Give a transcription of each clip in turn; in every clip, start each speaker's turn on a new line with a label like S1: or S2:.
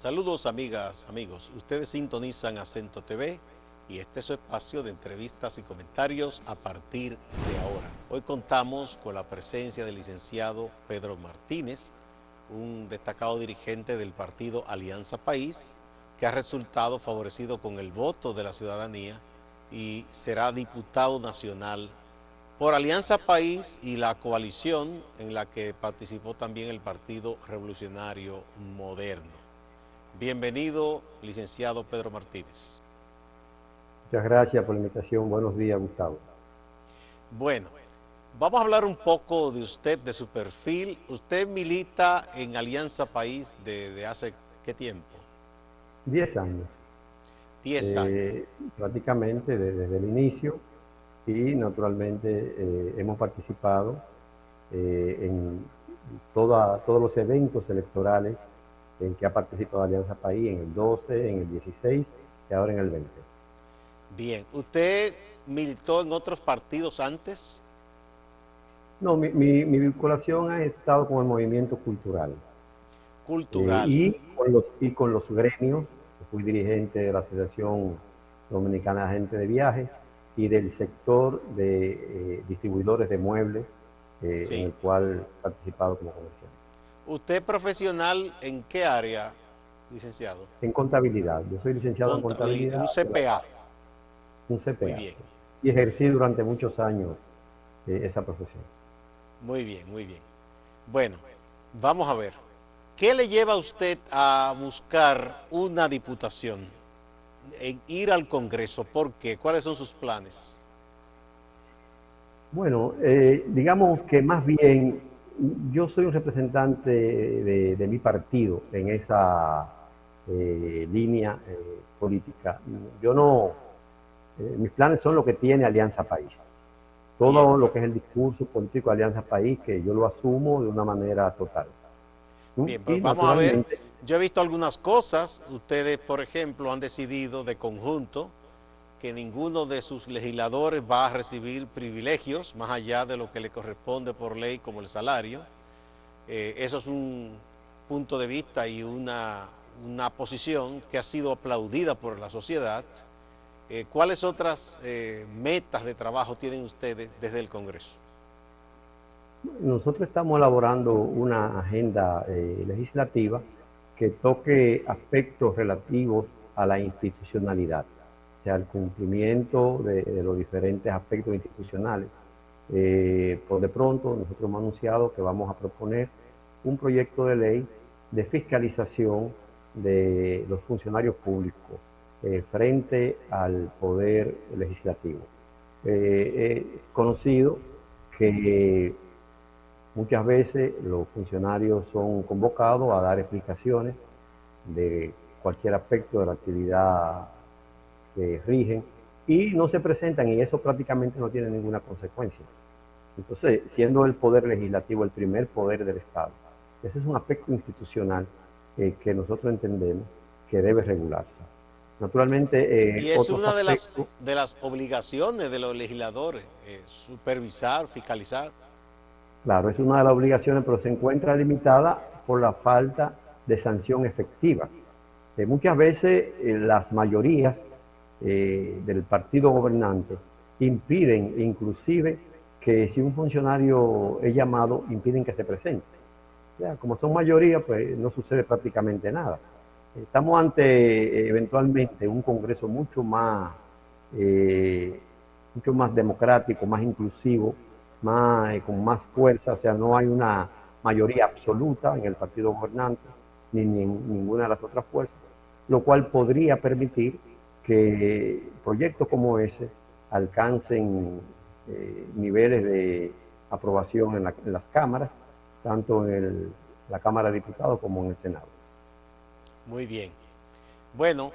S1: Saludos amigas, amigos. Ustedes sintonizan Acento TV y este es su espacio de entrevistas y comentarios a partir de ahora. Hoy contamos con la presencia del licenciado Pedro Martínez, un destacado dirigente del partido Alianza País, que ha resultado favorecido con el voto de la ciudadanía y será diputado nacional por Alianza País y la coalición en la que participó también el Partido Revolucionario Moderno. Bienvenido, licenciado Pedro Martínez.
S2: Muchas gracias por la invitación. Buenos días, Gustavo.
S1: Bueno, vamos a hablar un poco de usted, de su perfil. Usted milita en Alianza País desde hace ¿qué tiempo?
S2: 10 años,
S1: 10 años.
S2: prácticamente desde el inicio y naturalmente hemos participado en todos los eventos electorales en que ha participado Alianza País, en el 12, en el 16 y ahora en el 20.
S1: Bien, ¿usted militó en otros partidos antes?
S2: No, mi vinculación ha estado con el movimiento cultural
S1: Cultural.
S2: y con los gremios. Fui dirigente de la Asociación Dominicana de Agentes de Viajes y del sector de distribuidores de muebles, en
S1: Sí.
S2: el cual he participado como comerciante.
S1: ¿Usted es profesional en qué área, licenciado?
S2: En contabilidad, yo soy licenciado en
S1: Contabilidad,
S2: contabilidad,
S1: un CPA.
S2: un
S1: Muy
S2: CPA,
S1: bien,
S2: sí, y ejercí durante muchos años esa profesión.
S1: muy bien, muy bien. Bueno, vamos a ver. ¿Qué le lleva a usted a buscar una diputación, en ir al Congreso? ¿Por qué? ¿Cuáles son sus planes?
S2: Bueno, digamos que más bien yo soy un representante de mi partido en esa línea política. Yo no, mis planes son lo que tiene Alianza País.
S1: Bien,
S2: Todo lo que es el discurso político de Alianza País, que yo lo asumo de una manera total.
S1: bien,
S2: Y
S1: pues vamos a ver.
S2: naturalmente,
S1: Yo he visto algunas cosas. Ustedes, por ejemplo, han decidido de conjunto que ninguno de sus legisladores va a recibir privilegios más allá de lo que le corresponde por ley como el salario. Eso es un punto de vista y una posición que ha sido aplaudida por la sociedad. ¿Cuáles otras metas de trabajo tienen ustedes desde el Congreso?
S2: nosotros estamos elaborando una agenda legislativa que toque aspectos relativos a la institucionalidad, o sea, el cumplimiento de los diferentes aspectos institucionales. Por de pronto, nosotros hemos anunciado que vamos a proponer un proyecto de ley de fiscalización de los funcionarios públicos frente al poder legislativo. Es conocido que muchas veces los funcionarios son convocados a dar explicaciones de cualquier aspecto de la actividad que rigen y no se presentan, y eso prácticamente no tiene ninguna consecuencia. Entonces, siendo el poder legislativo el primer poder del Estado, ese es un aspecto institucional que nosotros entendemos que debe regularse. Naturalmente,
S1: Y es
S2: otros
S1: una
S2: aspectos,
S1: de las obligaciones de los legisladores, supervisar, fiscalizar.
S2: claro, es una de las obligaciones, pero se encuentra limitada por la falta de sanción efectiva. Muchas veces las mayorías del partido gobernante impiden, inclusive, que si un funcionario es llamado, impiden que se presente. O sea, como son mayoría, pues no sucede prácticamente nada. Estamos ante eventualmente un Congreso eh, mucho más democrático, más inclusivo, con más fuerza. O sea, no hay una mayoría absoluta en el partido gobernante ni en ninguna de las otras fuerzas, lo cual podría permitir que proyectos como ese alcancen niveles de aprobación en las cámaras, tanto en la Cámara de Diputados como en el Senado.
S1: Muy bien. Bueno,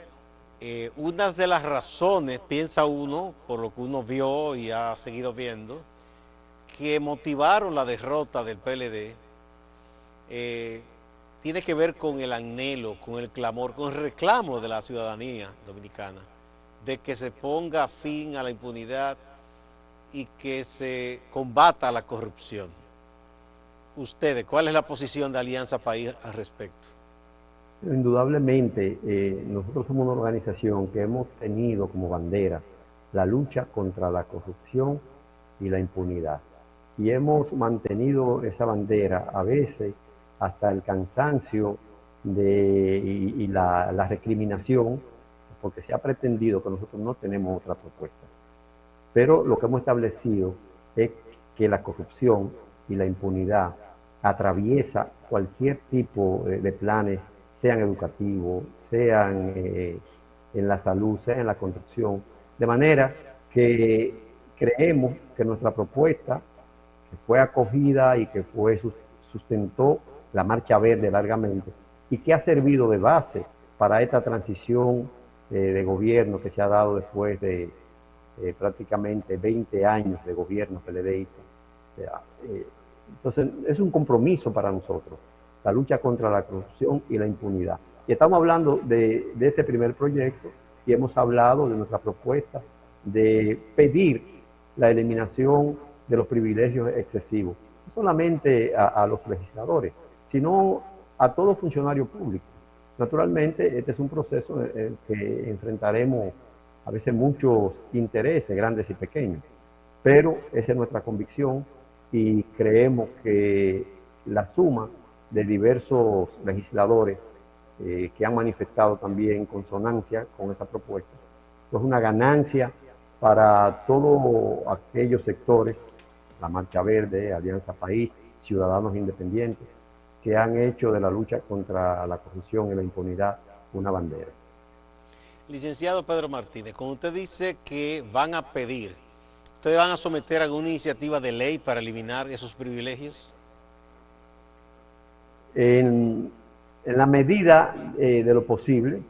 S1: una de las razones, piensa uno, por lo que uno vio y ha seguido viendo, que motivaron la derrota del PLD, eh, tiene que ver con el anhelo, con el clamor, con el reclamo de la ciudadanía dominicana, de que se ponga fin a la impunidad y que se combata la corrupción. Ustedes, ¿cuál es la posición de Alianza País al respecto?
S2: Indudablemente, nosotros somos una organización que hemos tenido como bandera la lucha contra la corrupción y la impunidad. Y hemos mantenido esa bandera a veces hasta el cansancio y la recriminación, porque se ha pretendido que nosotros no tenemos otra propuesta. Pero lo que hemos establecido es que la corrupción y la impunidad atraviesa cualquier tipo de planes, sean educativos, sean en la salud, sean en la construcción, de manera que creemos que nuestra propuesta, que fue acogida y que sustentó la Marcha Verde largamente, y que ha servido de base para esta transición de gobierno que se ha dado después de prácticamente 20 años de gobierno PLDista. Entonces, es un compromiso para nosotros, la lucha contra la corrupción y la impunidad. Y estamos hablando de este primer proyecto y hemos hablado de nuestra propuesta de pedir la eliminación de los privilegios excesivos, no solamente a los legisladores, sino a todo funcionario público. Naturalmente, este es un proceso en el que enfrentaremos a veces muchos intereses, grandes y pequeños, pero esa es nuestra convicción y creemos que la suma de diversos legisladores que han manifestado también consonancia con esa propuesta es una ganancia para todos aquellos sectores, la Marcha Verde, Alianza País, Ciudadanos Independientes, que han hecho de la lucha contra la corrupción y la impunidad una bandera.
S1: Licenciado Pedro Martínez, cuando usted dice que van a pedir, ¿ustedes van a someter alguna iniciativa de ley para eliminar esos privilegios?
S2: En la medida de lo posible,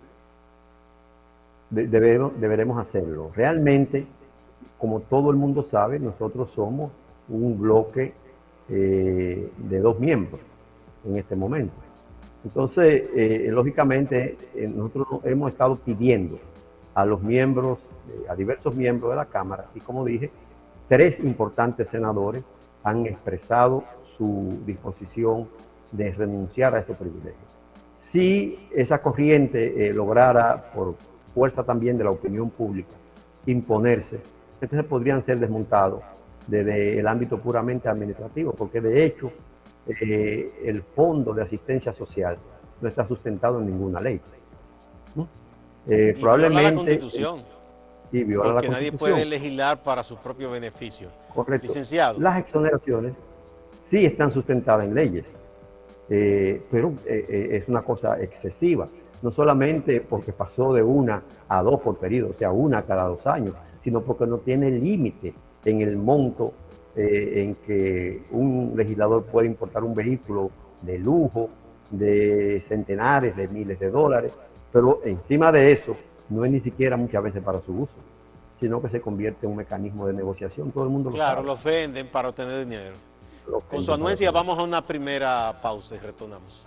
S2: deberemos hacerlo. Realmente, como todo el mundo sabe, nosotros somos un bloque de 2 miembros en este momento. Entonces, lógicamente, nosotros hemos estado pidiendo a los miembros, a diversos miembros de la Cámara, y como dije, 3 importantes senadores han expresado su disposición de renunciar a esos privilegios. Si esa corriente lograra, por fuerza también de la opinión pública, imponerse, entonces podrían ser desmontados desde el ámbito puramente administrativo, porque de hecho el Fondo de Asistencia Social no está sustentado en ninguna ley.
S1: Y viola la Constitución.
S2: Y viola
S1: porque
S2: la
S1: nadie
S2: Constitución.
S1: puede legislar para su propio beneficio.
S2: Correcto.
S1: Licenciado.
S2: Las exoneraciones sí están sustentadas en leyes, pero es una cosa excesiva. No solamente porque pasó de 1 a 2 por periodo, o sea, 1 cada 2 años, sino porque no tiene límite en el monto en que un legislador puede importar un vehículo de lujo, de centenares de miles de dólares, pero encima de eso no es ni siquiera muchas veces para su uso, sino que se convierte en un mecanismo de negociación. Todo el mundo lo sabe.
S1: Claro, lo venden para obtener dinero. Con su anuencia vamos a una primera pausa y retornamos.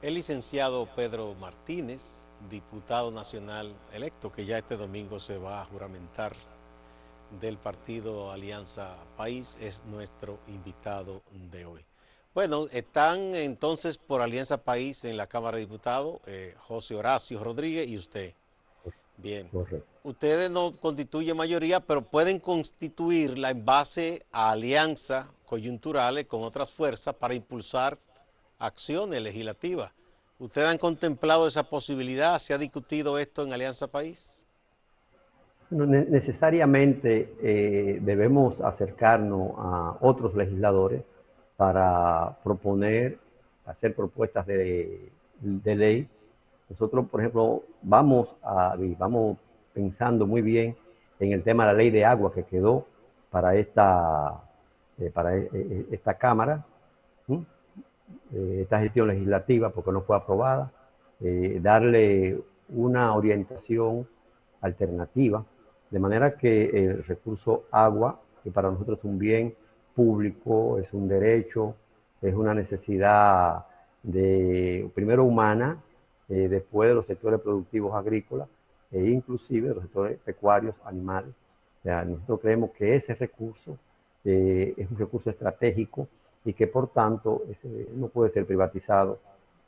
S1: El licenciado Pedro Martínez, diputado nacional electo, que ya este domingo se va a juramentar, del partido Alianza País, es nuestro invitado de hoy. Bueno, están entonces por Alianza País en la Cámara de Diputados, José Horacio Rodríguez y usted. Bien.
S2: Correcto.
S1: Ustedes no constituyen mayoría, pero pueden constituirla en base a alianzas coyunturales con otras fuerzas para impulsar acciones legislativas. ¿Ustedes han contemplado esa posibilidad? ¿Se ha discutido esto en Alianza País?
S2: No, necesariamente debemos acercarnos a otros legisladores para proponer, hacer propuestas de ley. Nosotros, por ejemplo, vamos pensando muy bien en el tema de la ley de agua que quedó para esta Cámara, esta gestión legislativa, porque no fue aprobada, darle una orientación alternativa, de manera que el recurso agua, que para nosotros es un bien público, es un derecho, es una necesidad primero humana, después de los sectores productivos agrícolas e inclusive de los sectores pecuarios, animales. O sea, nosotros creemos que ese recurso es un recurso estratégico y que por tanto no puede ser privatizado.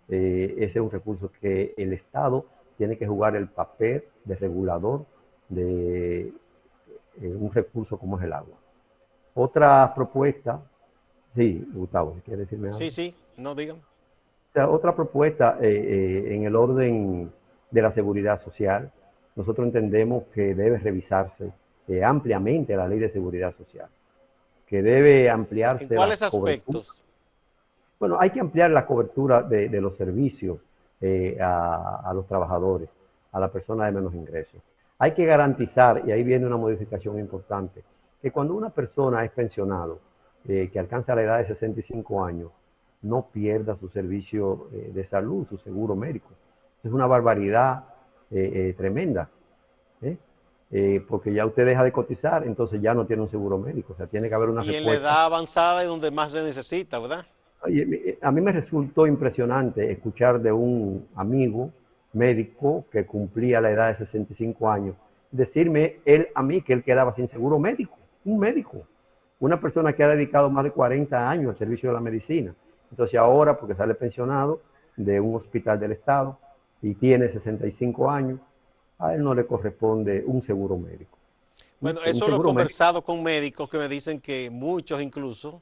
S2: Ese es un recurso que el Estado tiene que jugar el papel de regulador de un recurso como es el agua. Otra propuesta, sí, Gustavo, ¿quiere decirme algo?
S1: Sí, sí, no digan.
S2: O sea, otra propuesta en el orden de la seguridad social, nosotros entendemos que debe revisarse ampliamente la ley de seguridad social, que debe
S1: ¿En
S2: ampliarse la
S1: cuáles
S2: cobertura.
S1: aspectos?
S2: Bueno, hay que ampliar la cobertura de los servicios a los trabajadores, a la persona de menos ingresos. Hay que garantizar, y ahí viene una modificación importante, que cuando una persona es pensionado, que alcanza la edad de 65 años, no pierda su servicio de salud, su seguro médico. Es una barbaridad tremenda, ¿eh? Porque ya usted deja de cotizar, entonces ya no tiene un seguro médico. O sea, tiene que haber una
S1: Y en la
S2: respuesta.
S1: edad avanzada es donde más se necesita, ¿verdad?
S2: Oye, a mí me resultó impresionante escuchar de un amigo médico que cumplía la edad de 65 años, decirme él a mí que él quedaba sin seguro médico, un médico, una persona que ha dedicado más de 40 años al servicio de la medicina. Entonces ahora, porque sale pensionado de un hospital del Estado y tiene 65 años, a él no le corresponde un seguro médico.
S1: Bueno,
S2: Un
S1: eso lo he
S2: seguro médico.
S1: conversado con médicos que me dicen que muchos incluso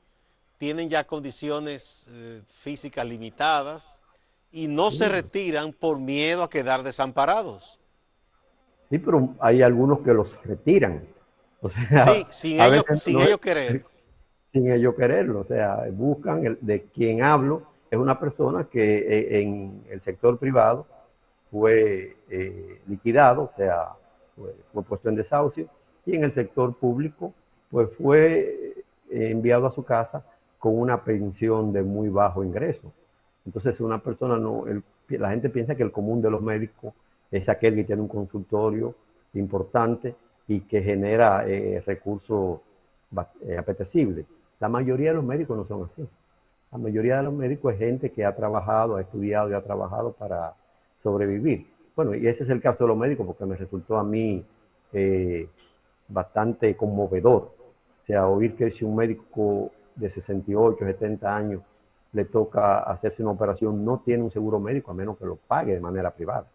S1: tienen ya condiciones físicas limitadas y no se
S2: Sí,
S1: retiran por miedo a quedar desamparados.
S2: sí, pero hay algunos que los retiran. O
S1: Sí,
S2: sea,
S1: sin
S2: a
S1: ellos,
S2: veces
S1: sin
S2: no es
S1: ellos querer.
S2: sin ellos quererlo. O sea, buscan, de quien hablo, es una persona que en el sector privado fue liquidado, o sea, fue puesto en desahucio, y en el sector público, pues fue enviado a su casa con una pensión de muy bajo ingreso. Entonces, una persona no, la gente piensa que el común de los médicos es aquel que tiene un consultorio importante y que genera recursos apetecibles. La mayoría de los médicos no son así. La mayoría de los médicos es gente que ha trabajado, ha estudiado y ha trabajado para sobrevivir. Bueno, y ese es el caso de los médicos porque me resultó a mí eh, bastante conmovedor. O sea, oír que si un médico de 68, 70 años le toca hacerse una operación, no tiene un seguro médico a menos que lo pague de manera privada.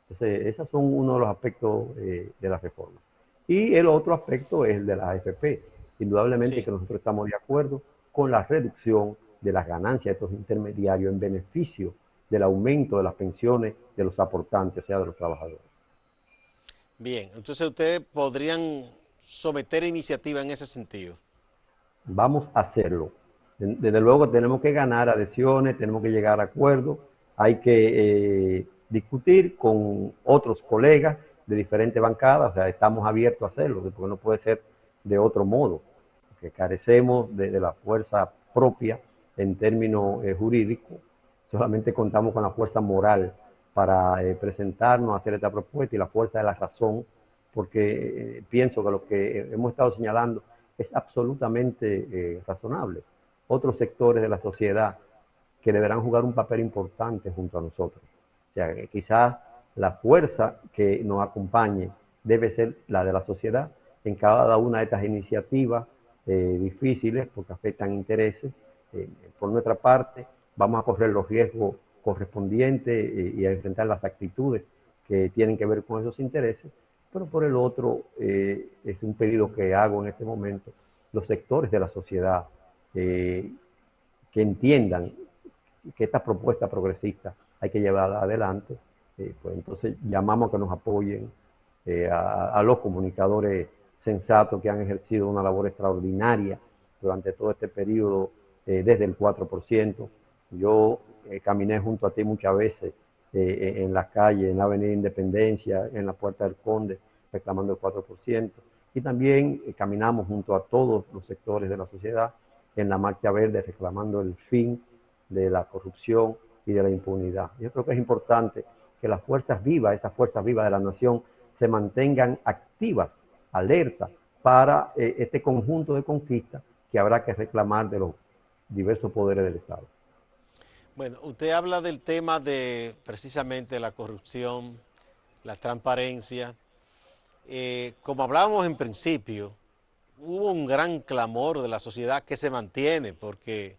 S2: Entonces, esos son uno de los aspectos de la reforma. Y el otro aspecto es el de la AFP. Indudablemente que
S1: Sí.
S2: nosotros estamos de acuerdo con la reducción de las ganancias de estos intermediarios en beneficio del aumento de las pensiones de los aportantes, o sea, de los trabajadores.
S1: Bien, entonces ustedes podrían someter iniciativa en ese sentido.
S2: Vamos a hacerlo. Desde luego tenemos que ganar adhesiones, tenemos que llegar a acuerdos, hay que discutir con otros colegas de diferentes bancadas, o sea, estamos abiertos a hacerlo, porque no puede ser de otro modo, porque carecemos de la fuerza propia en términos jurídicos, solamente contamos con la fuerza moral para presentarnos, hacer esta propuesta y la fuerza de la razón, porque pienso que lo que hemos estado señalando es absolutamente razonable. Otros sectores de la sociedad que deberán jugar un papel importante junto a nosotros. O sea, que quizás la fuerza que nos acompañe debe ser la de la sociedad en cada una de estas iniciativas difíciles porque afectan intereses. Por nuestra parte, vamos a correr los riesgos correspondientes y a enfrentar las actitudes que tienen que ver con esos intereses, pero por el otro, es un pedido que hago en este momento, los sectores de la sociedad que entiendan que esta propuesta progresista hay que llevarla adelante, pues entonces llamamos a que nos apoyen a los comunicadores sensatos que han ejercido una labor extraordinaria durante todo este periodo desde el 4%. Yo caminé junto a ti muchas veces en la calle, en la Avenida Independencia, en la Puerta del Conde, reclamando el 4%. Y también caminamos junto a todos los sectores de la sociedad en la Marcha Verde reclamando el fin de la corrupción y de la impunidad. Yo creo que es importante que las fuerzas vivas, esas fuerzas vivas de la nación, se mantengan activas, alertas, para este conjunto de conquistas que habrá que reclamar de los diversos poderes del Estado.
S1: Bueno, usted habla del tema de precisamente la corrupción, la transparencia. Como hablábamos en principio, hubo un gran clamor de la sociedad que se mantiene porque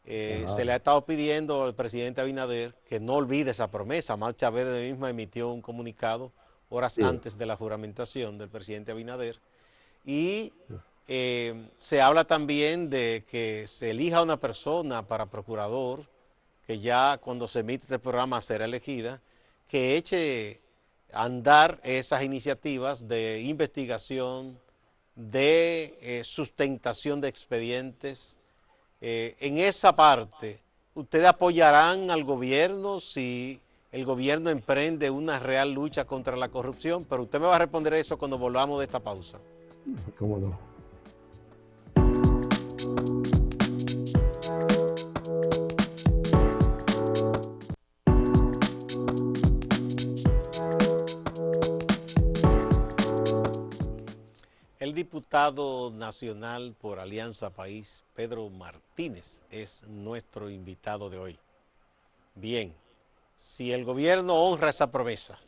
S1: se le
S2: Claro,
S1: ha estado pidiendo al presidente Abinader que no olvide esa promesa. Marcha Verde misma emitió un comunicado horas
S2: sí,
S1: antes de la juramentación del presidente Abinader y se habla también de que se elija una persona para procurador, que ya cuando se emite este programa será elegida, que eche a andar esas iniciativas de investigación, de sustentación de expedientes. En esa parte, ¿ustedes apoyarán al gobierno si el gobierno emprende una real lucha contra la corrupción? Pero usted me va a responder eso cuando volvamos de esta pausa.
S2: cómo no.
S1: El diputado nacional por Alianza País, Pedro Martínez, es nuestro invitado de hoy. Bien, si el gobierno honra esa promesa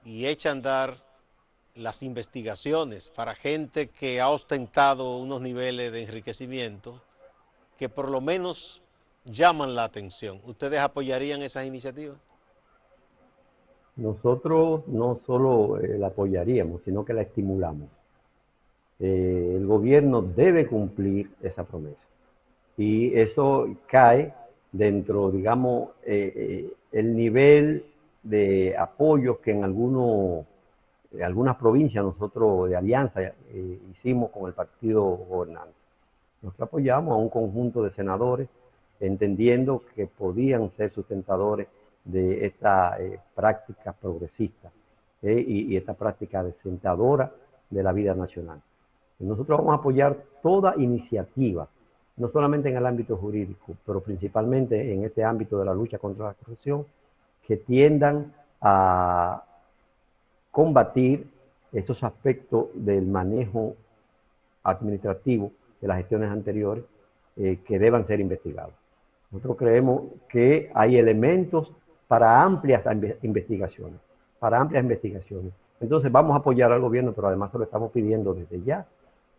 S1: y echa a andar las investigaciones para gente que ha ostentado unos niveles de enriquecimiento que por lo menos llaman la atención, ¿ustedes apoyarían esas iniciativas?
S2: Nosotros no solo la apoyaríamos, sino que la estimulamos. El gobierno debe cumplir esa promesa. Y eso cae dentro, digamos, el nivel de apoyo que en algunas provincias nosotros de Alianza hicimos con el partido gobernante. Nosotros apoyamos a un conjunto de senadores entendiendo que podían ser sustentadores de esta práctica progresista y esta práctica descentralizadora de la vida nacional. Nosotros vamos a apoyar toda iniciativa, no solamente en el ámbito jurídico, pero principalmente en este ámbito de la lucha contra la corrupción, que tiendan a combatir esos aspectos del manejo administrativo de las gestiones anteriores que deban ser investigados. Nosotros creemos que hay elementos para amplias investigaciones, Entonces vamos a apoyar al gobierno, pero además se lo estamos pidiendo desde ya,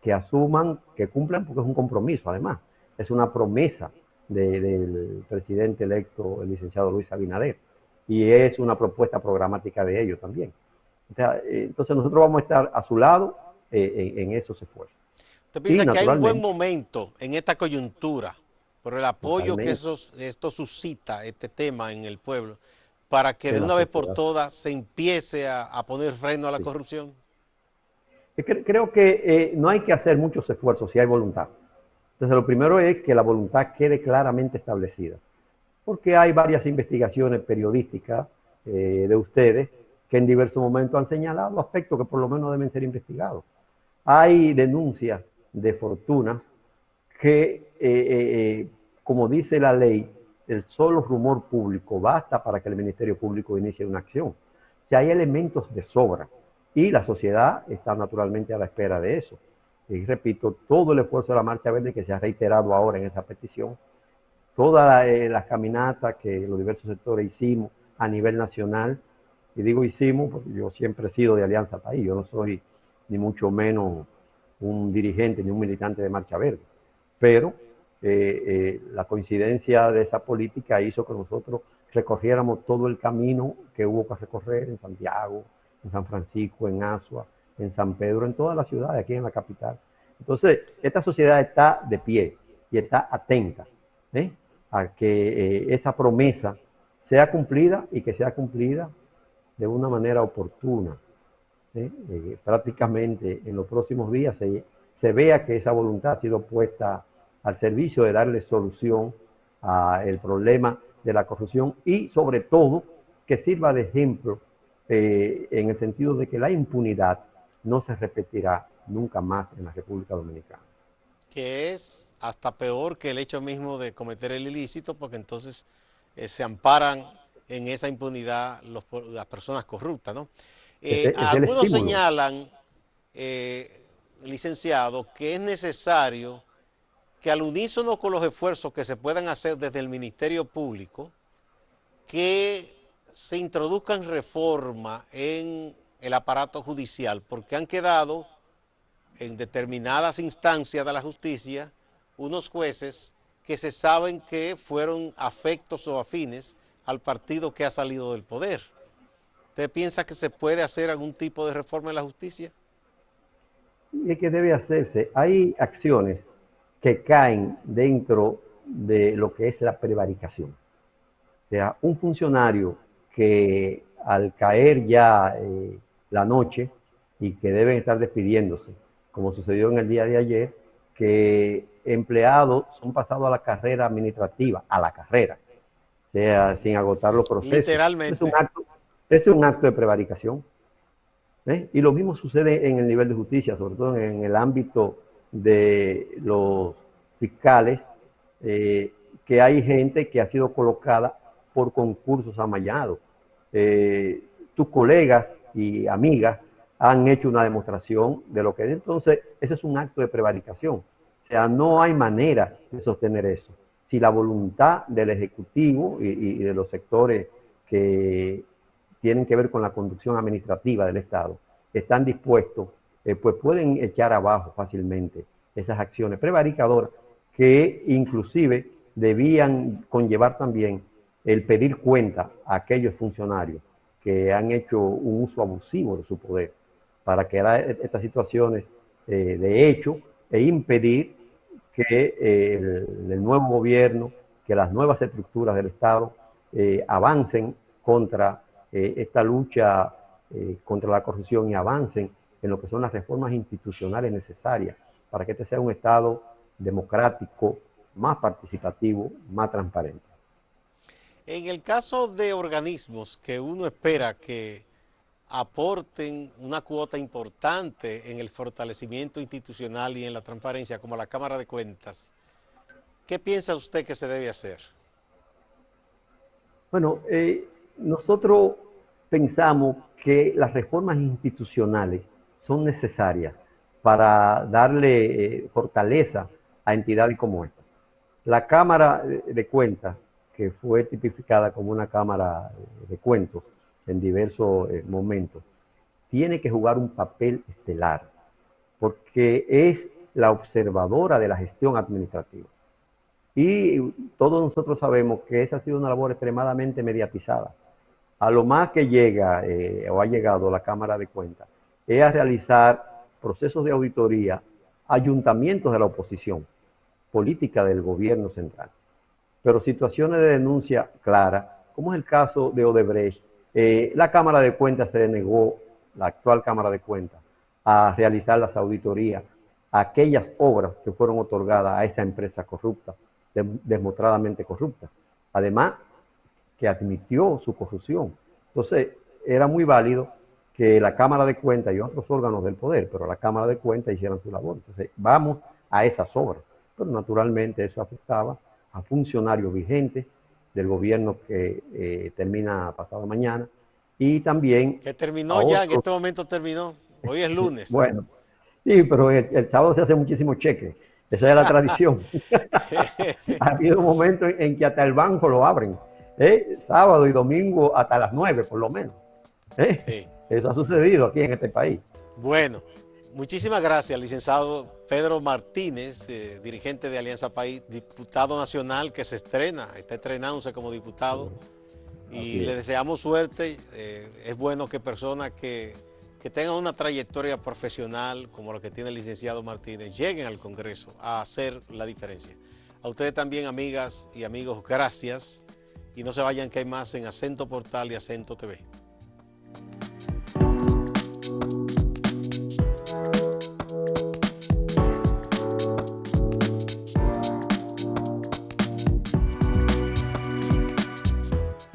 S2: que asuman, que cumplan, porque es un compromiso además, es una promesa del presidente electo, el licenciado Luis Abinader, y es una propuesta programática de ellos también. Entonces nosotros vamos a estar a su lado en esos esfuerzos.
S1: ¿Usted
S2: Y
S1: piensa que hay un buen
S2: naturalmente,
S1: momento en esta coyuntura por el apoyo que
S2: totalmente,
S1: esto suscita, este tema en el pueblo, para que
S2: que
S1: de
S2: la
S1: una vez por
S2: sociedad,
S1: todas se empiece a poner freno a la
S2: sí.
S1: corrupción?
S2: Creo que no hay que hacer muchos esfuerzos si hay voluntad. Entonces, lo primero es que la voluntad quede claramente establecida, porque hay varias investigaciones periodísticas de ustedes que en diversos momentos han señalado aspectos que por lo menos deben ser investigados. Hay denuncias de fortunas que, como dice la ley, el solo rumor público basta para que el Ministerio Público inicie una acción. O sea, hay elementos de sobra y la sociedad está naturalmente a la espera de eso. Y repito, todo el esfuerzo de la Marcha Verde que se ha reiterado ahora en esa petición, todas las caminatas que los diversos sectores hicimos a nivel nacional, y digo hicimos porque yo siempre he sido de Alianza País, yo no soy ni mucho menos un dirigente ni un militante de Marcha Verde, pero la coincidencia de esa política hizo que nosotros recorriéramos todo el camino que hubo que recorrer en Santiago, en San Francisco, en Asua, en San Pedro, en todas las ciudades, aquí en la capital. Entonces, esta sociedad está de pie y está atenta ¿eh? a que esta promesa sea cumplida y que sea cumplida de una manera oportuna. Prácticamente en los próximos días se vea que esa voluntad ha sido puesta al servicio de darle solución al problema de la corrupción y sobre todo que sirva de ejemplo en el sentido de que la impunidad no se repetirá nunca más en la República Dominicana.
S1: Que es hasta peor que el hecho mismo de cometer el ilícito, porque entonces se amparan en esa impunidad las personas corruptas, ¿no?
S2: Ese es el
S1: Algunos
S2: estímulo.
S1: señalan, licenciado, que es necesario que al unísono con los esfuerzos que se puedan hacer desde el Ministerio Público, que se introduzcan reformas en el aparato judicial, porque han quedado en determinadas instancias de la justicia unos jueces que se saben que fueron afectos o afines al partido que ha salido del poder. ¿Usted piensa que se puede hacer algún tipo de reforma en la justicia?
S2: Y que debe hacerse. Hay acciones que caen dentro de lo que es la prevaricación. O sea, un funcionario que al caer ya la noche y que deben estar despidiéndose, como sucedió en el día de ayer, que empleados son pasados a la carrera administrativa, a la carrera, o sea, sin agotar los procesos.
S1: Literalmente.
S2: Es un acto de prevaricación. Y lo mismo sucede en el nivel de justicia, sobre todo en el ámbito de los fiscales, que hay gente que ha sido colocada por concursos amañados. Tus colegas y amigas han hecho una demostración de lo que es. Entonces, eso es un acto de prevaricación. O sea, no hay manera de sostener eso. Si la voluntad del Ejecutivo y de los sectores que tienen que ver con la conducción administrativa del Estado, están dispuestos, pues pueden echar abajo fácilmente esas acciones prevaricadoras que inclusive debían conllevar también el pedir cuenta a aquellos funcionarios que han hecho un uso abusivo de su poder para crear estas situaciones de hecho e impedir que el nuevo gobierno, que las nuevas estructuras del Estado avancen contra esta lucha contra la corrupción y avancen en lo que son las reformas institucionales necesarias para que este sea un Estado democrático, más participativo, más transparente.
S1: En el caso de organismos que uno espera que aporten una cuota importante en el fortalecimiento institucional y en la transparencia, como la Cámara de Cuentas, ¿qué piensa usted que se debe hacer?
S2: Bueno, nosotros pensamos que las reformas institucionales son necesarias para darle fortaleza a entidades como esta. La Cámara de Cuentas, que fue tipificada como una Cámara de Cuentos en diversos momentos, tiene que jugar un papel estelar, porque es la observadora de la gestión administrativa. Y todos nosotros sabemos que esa ha sido una labor extremadamente mediatizada. A lo más que llega o ha llegado la Cámara de Cuentas es a realizar procesos de auditoría, ayuntamientos de la oposición, política del gobierno central. Pero situaciones de denuncia clara, como es el caso de Odebrecht, la Cámara de Cuentas se denegó, la actual Cámara de Cuentas, a realizar las auditorías a aquellas obras que fueron otorgadas a esa empresa corrupta, demostradamente corrupta. Además, que admitió su corrupción. Entonces, era muy válido que la Cámara de Cuentas y otros órganos del poder, pero la Cámara de Cuentas hicieran su labor. Entonces, vamos a esas obras. Pero naturalmente eso afectaba a funcionarios vigentes del gobierno que termina pasado mañana y también...
S1: Que terminó ya, en este momento terminó. Hoy es lunes.
S2: Bueno, sí, pero el sábado se hace muchísimo cheque. Esa es la tradición. Ha habido momentos en que hasta el banco lo abren. Sábado y domingo hasta las 9 por lo menos. Sí. Eso ha sucedido aquí en este país.
S1: Bueno, muchísimas gracias, licenciado Pedro Martínez, dirigente de Alianza País, diputado nacional que se estrena, está estrenándose como diputado. Y le deseamos suerte. Es bueno que personas que tengan una trayectoria profesional como la que tiene el licenciado Martínez lleguen al Congreso a hacer la diferencia. A ustedes también, amigas y amigos, gracias. Y no se vayan, que hay más en Acento Portal y Acento TV.